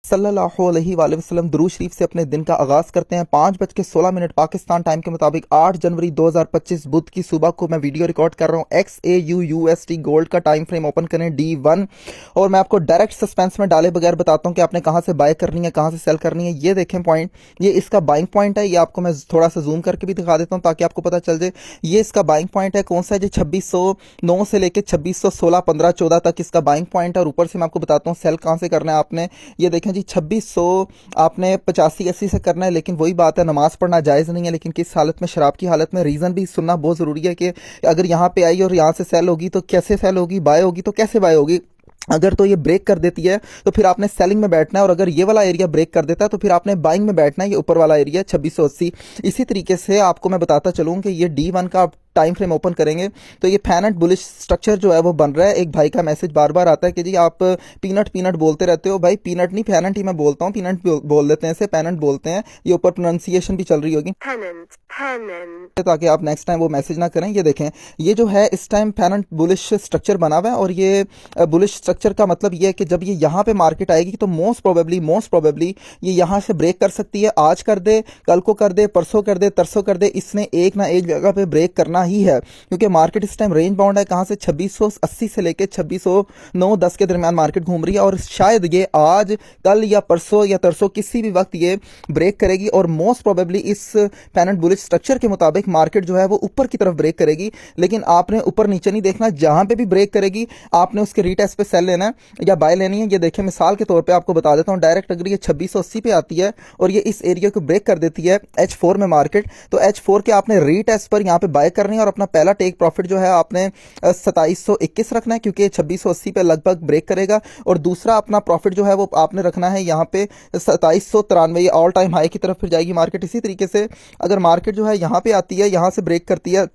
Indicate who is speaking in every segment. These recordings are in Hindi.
Speaker 1: सल्लल्लाहु अलैहि वसल्लम दुरूद शरीफ से अपने दिन का आगाज़ करते हैं। 5:16 पाकिस्तान टाइम के मुताबिक 8 जनवरी 2025 बुध की सुबह को मैं वीडियो रिकॉर्ड कर रहा हूँ। XAUUSD गोल्ड का टाइम फ्रेम ओपन करें D1 और मैं आपको डायरेक्ट सस्पेंस में डाले बगैर बताता हूँ कि आपने कहाँ से बाय करनी है, कहाँ से सेल करनी है। ये देखें पॉइंट, ये इसका बाइंग पॉइंट है। ये आपको मैं थोड़ा सा जूम करके भी दिखा देता हूँ ताकि आपको पता चल जाए। ये इसका बाइंग पॉइंट है। कौन सा है? जो 2609 से लेकर 2616, 15, 14 तक इसका बाइंग पॉइंट है। और ऊपर से मैं आपको बताता हूँ सेल कहाँ से करना है आपने। ये देखें जी, 2600 आपने 85-80 से करना है। लेकिन वही बात है, नमाज पढ़ना जायज़ नहीं है। लेकिन किस हालत में? शराब की हालत में। रीज़न भी सुनना बहुत ज़रूरी है कि अगर यहाँ पे आई और यहाँ से सेल होगी तो कैसे सेल होगी, बाय होगी तो कैसे बाय होगी। अगर तो ये ब्रेक कर देती है तो फिर आपने सेलिंग में बैठना है, और अगर ये वाला एरिया ब्रेक कर देता है तो फिर आपने बाइंग में बैठना है। ये ऊपर वाला एरिया 2680। इसी तरीके से आपको मैं बताता चलूँ कि ये D1 का टाइम फ्रेम ओपन करेंगे तो ये फैन एंड बुलिश स्ट्रक्चर जो है वो बन रहा है। एक भाई का मैसेज बार बार आता है कि जी आप पीनट बोलते रहते हो। भाई पीनट नहीं, पैनेंट ही मैं बोलता हूँ। पीनट बोल देते हैं, इसे पैनेंट बोलते हैं। ये ऊपर प्रोनाउंसिएशन भी चल रही होगी, ताकि आप नेक्स्ट टाइम वो मैसेज ना करें। ये देखें, ये जो है इस time fan and bullish structure बना हुआ है। और ये बुलिश स्ट्रक्चर का मतलब ये है कि जब ये यहाँ पे मार्केट आएगी तो मोस्ट प्रोबेबली ये यहाँ से ब्रेक कर सकती है। आज कर दे, कल को कर दे, परसों कर दे, तरसों कर दे, इसने एक ना एक जगह पे ब्रेक करना ही है। क्योंकि मार्केट इस टाइम रेंज बाउंड है। कहाँ से? 2680 से लेके 2609-10 के दरमियान मार्केट घूम रही है। और शायद ये आज, कल या परसों या तरसों किसी भी वक्त ये ब्रेक करेगी। और मोस्ट प्रोबेबली इस फैन एंड बुलिश स्ट्रक्चर के मुताबिक मार्केट जो है वो ऊपर की तरफ ब्रेक करेगी। लेकिन आपने ऊपर नीचे नहीं देखना, जहां पे भी ब्रेक करेगी आपने उसके रीटेस्ट पे सेल लेना है या बाय लेनी है। ये देखें, मिसाल के तौर पे आपको बता देता हूं, डायरेक्ट अगर ये 2680 पे आती है और ये इस एरिया को ब्रेक कर देती है H4 में मार्केट, तो H4 के आपने रीटेस्ट पर यहाँ पे बाय करनी है। और अपना पहला टेक प्रॉफिट जो है आपने 2721 रखना है, क्योंकि 2680 पे लगभग ब्रेक करेगा। और दूसरा अपना प्रॉफिट जो है वो आपने रखना है यहाँ पे 2793। ये ऑल टाइम हाई की तरफ फिर जाएगी मार्केट। इसी तरीके से अगर मार्केट जो है यहाँ पे आती है, यहाँ से ब्रेक करती है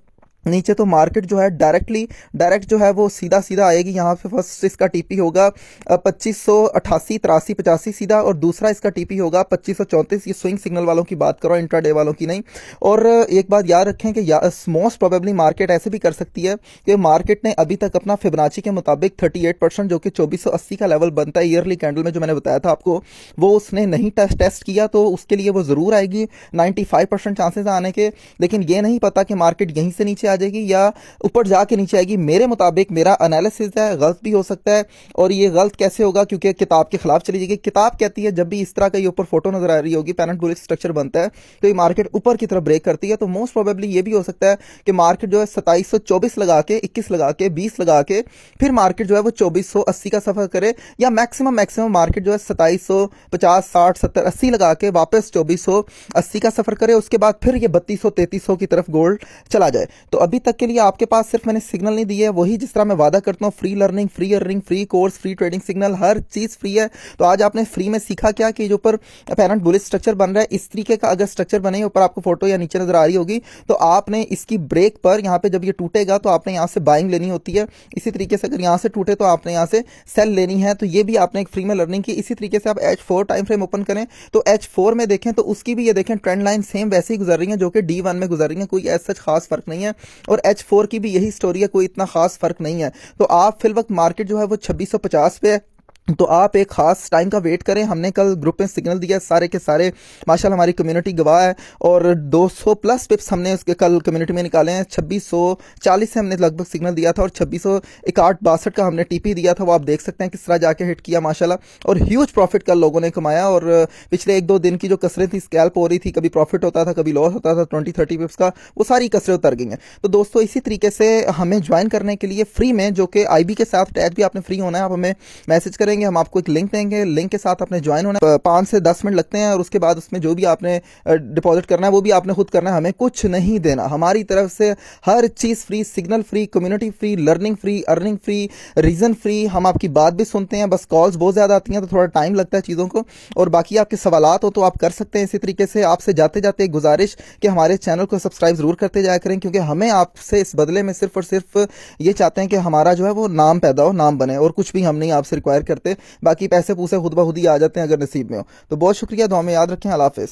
Speaker 1: नीचे, तो मार्केट जो है डायरेक्ट जो है वो सीधा आएगी। यहाँ पे फर्स्ट इसका टीपी होगा 2588, 83, 85 सीधा। और दूसरा इसका टीपी होगा 2534। ये स्विंग सिग्नल वालों की बात करो, इंट्राडे वालों की नहीं। और एक बात याद रखें कि मोस्ट प्रोबेबली मार्केट ऐसे भी कर सकती है कि मार्केट ने अभी तक अपना फिबोनाची के मुताबिक 38%, जो कि 2480 का लेवल बनता है ईयरली कैंडल में, जो मैंने बताया था आपको, वो उसने नहीं टेस्ट किया। तो उसके लिए वो ज़रूर आएगी, 95% चांसेस आने के। लेकिन ये नहीं पता कि मार्केट यहीं से नीचे आ जाएगी या ऊपर जाके नीचे आएगी। मेरे मुताबिक, मेरा एनालिसिस है, गलत भी हो सकता है। और ये गलत कैसे होगा? क्योंकि किताब के खिलाफ चली जाएगी। किताब कहती है जब भी इस तरह का ये ऊपर फोटो नजर आ रही होगी, पैरेंट बुलिश स्ट्रक्चर बनता है, तो ये मार्केट ऊपर की तरफ ब्रेक करती है। तो मोस्ट प्रोबेबली ये भी हो सकता है कि मार्केट जो है 2724 लगा के, 21 लगा के, 20 लगा के फिर मार्केट जो है वो 2480 का सफर करे। या मैक्सिमम मार्केट जो है 2750, 60, 70, 80 लगा के वापस 2480 का सफर करे। उसके बाद फिर ये 3200, 3300 की तरफ गोल्ड चला जाए। तो अभी तक के लिए आपके पास सिर्फ मैंने सिग्नल नहीं दी है, वही जिस तरह मैं वादा करता हूँ, free learning, free earning, free course, free trading signal, हर चीज फ्री है। तो आज आपने फ्री में सीखा क्या कि जो ऊपर पैरेंट बुलिश स्ट्रक्चर बन रहा है, इस तरीके का अगर स्ट्रक्चर बने, ऊपर आपको फोटो या नीचे नजर आ रही होगी, तो आपने इसकी ब्रेक पर यहाँ पे जब ये टूटेगा तो आपने यहाँ से बाइंग लेनी होती है। इसी तरीके से अगर यहाँ से टूटे तो आपने यहाँ से सेल लेनी है। तो ये भी आपने एक फ्री में लर्निंग की। इसी तरीके से आप H4 टाइम फ्रेम ओपन करें तो H4 में देखें तो उसकी भी ये देखें ट्रेंड लाइन सेम वैसे ही गुजर रही है जो कि D1 में गुजर रही है। कोई ऐसा खास फर्क नहीं है। और H4 की भी यही स्टोरी है, कोई इतना खास फर्क नहीं है। तो आप फिल वक्त मार्केट जो है वो 2650 पे है, तो आप एक खास टाइम का वेट करें। हमने कल ग्रुप में सिग्नल दिया, सारे के सारे माशाल्लाह हमारी कम्युनिटी गवाह है। और 200 प्लस पिप्स हमने उसके कल कम्युनिटी में निकाले हैं। 2640 से हमने लगभग सिग्नल दिया था और 2661-62 का हमने टीपी दिया था। वो आप देख सकते हैं किस तरह जाके हिट किया माशाल्लाह। और ह्यूज प्रॉफिट कल लोगों ने कमाया। और पिछले 1-2 दिन की जो कसरत थी, स्कैल्प हो रही थी, कभी प्रॉफिट होता था, कभी लॉस होता था 20-30 पिप्स का, वो सारी कसरत उतर गई हैं। तो दोस्तों, इसी तरीके से हमें ज्वाइन करने के लिए फ्री में, जो कि IB के साथ टैग भी आपने फ्री होना है, आप हमें मैसेज करेंगे, हम आपको एक लिंक देंगे। लिंक के साथ आपने ज्वाइन होना है। 5 से 10 मिनट लगते हैं और उसके बाद उसमें जो भी आपने डिपॉजिट करना है वो भी आपने खुद करना है, हमें कुछ नहीं देना। हमारी तरफ से हर चीज free, signal free, community free, learning free, earning free, reason free. हम आपकी बात भी सुनते हैं, बस कॉल्स बहुत ज्यादा आती हैं तो थोड़ा टाइम लगता है चीजों को। और बाकी आपके सवालात हो तो आप कर सकते हैं। इसी तरीके से आपसे जाते जाते गुजारिश कि हमारे चैनल को सब्सक्राइब जरूर करते जाया करें, क्योंकि हमें आपसे इस बदले में सिर्फ और सिर्फ ये चाहते हैं कि हमारा जो है वो नाम पैदा हो, नाम बने, और कुछ भी हम नहीं आपसे रिक्वायर करते। बाकी पैसे पूसे खुद ब खुद ही आ जाते हैं अगर नसीब में हो। तो बहुत शुक्रिया, दुआ में याद रखें। अल्लाह हाफिज़।